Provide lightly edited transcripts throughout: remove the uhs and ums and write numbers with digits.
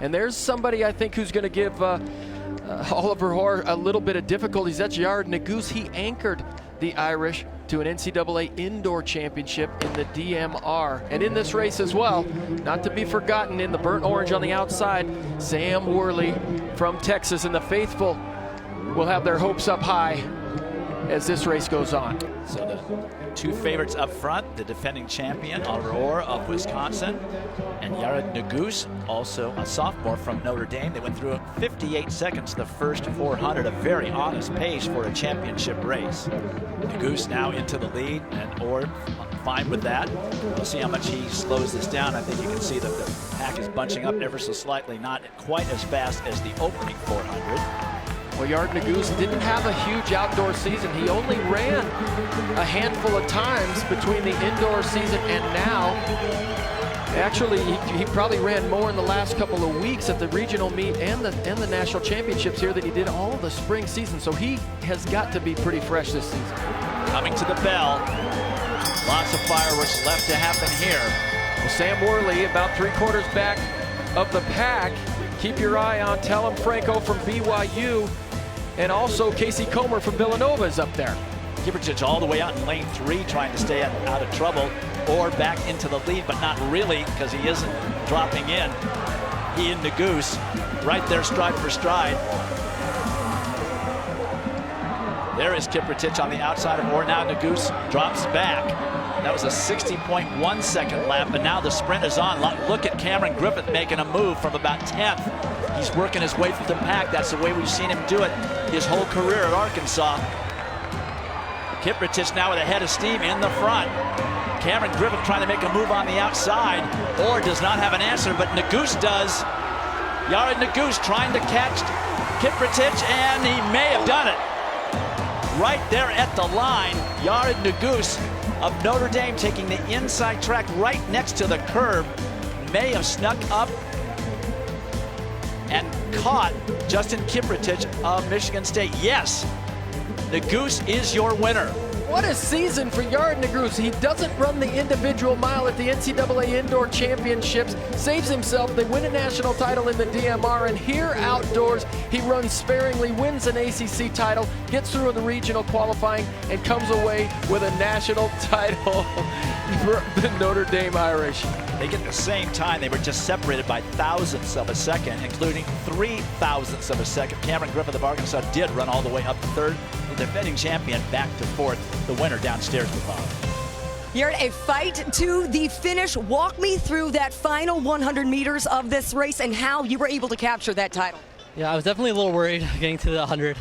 And there's somebody I think who's going to give Oliver Hoare a little bit of difficulties. That's Yared Nuguse. He anchored the Irish to an NCAA indoor championship in the DMR. And in this race as well, not to be forgotten, in the burnt orange on the outside, Sam Worley from Texas. And the faithful will have their hopes up high as this race goes on. So the two favorites up front, the defending champion, Oliver Hoare of Wisconsin, and Yared Nuguse, also a sophomore from Notre Dame. They went through it 58 seconds the first 400, a very honest pace for a championship race. Nuguse now into the lead, and Hoare fine with that. We'll see how much he slows this down. I think you can see that the pack is bunching up ever so slightly, not quite as fast as the opening 400. Well, Yared Nuguse didn't have a huge outdoor season. He only ran a handful of times between the indoor season and now. Actually, he probably ran more in the last couple of weeks at the regional meet and the national championships here than he did all of the spring season. So he has got to be pretty fresh this season. Coming to the bell. Lots of fireworks left to happen here. Well, Sam Worley about 3/4 back of the pack. Keep your eye on Talon Franco from BYU. And also Casey Comer from Villanova is up there. Kiprich all the way out in lane 3, trying to stay out of trouble, or back into the lead, but not really, because he isn't dropping in. He and Nuguse right there stride for stride. There is Kiprich on the outside of Hoare. Now Nuguse drops back. That was a 60.1 second lap, but now the sprint is on. Look at Cameron Griffith making a move from about 10th. He's working his way through the pack. That's the way we've seen him do it his whole career at Arkansas. Kiprich now with a head of steam in the front. Cameron Griffith trying to make a move on the outside, or does not have an answer, but Nuguse does. Yared Nuguse trying to catch Kiprich, and he may have done it. Right there at the line, Yared Nuguse of Notre Dame taking the inside track right next to the curb, may have snuck up and caught Justin Kiprich of Michigan State. Yes, Nuguse is your winner. What a season for Yared Nuguse. He doesn't run the individual mile at the NCAA Indoor Championships, saves himself, they win a national title in the DMR, and here outdoors, he runs sparingly, wins an ACC title, gets through the regional qualifying, and comes away with a national title for the Notre Dame Irish. They get the same time. They were just separated by thousandths of a second, including 3/1000ths of a second. Cameron Griffith of Arkansas did run all the way up to third. The defending champion back to fourth. The winner downstairs with Bob. You're in a fight to the finish. Walk me through that final 100 meters of this race and how you were able to capture that title. Yeah, I was definitely a little worried getting to the 100.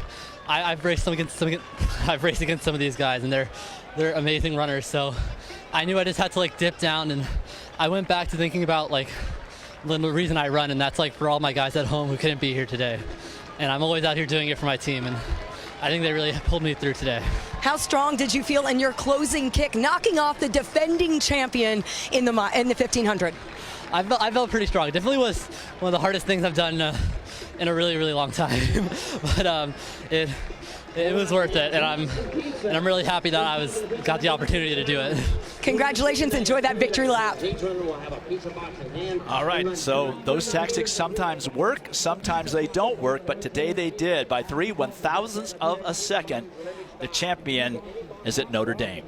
I've raced against some of these guys, and they're amazing runners. So I knew I just had to dip down, and I went back to thinking about the reason I run, and that's for all my guys at home who couldn't be here today. And I'm always out here doing it for my team, and I think they really pulled me through today. How strong did you feel in your closing kick, knocking off the defending champion in the 1500? I felt pretty strong. It definitely was one of the hardest things I've done in a really, really long time. But it was worth it, and I'm really happy that I got the opportunity to do it. Congratulations! Enjoy that victory lap. All right, so those tactics sometimes work, sometimes they don't work, but today they did. By 3/1000ths of a second, the champion is at Notre Dame.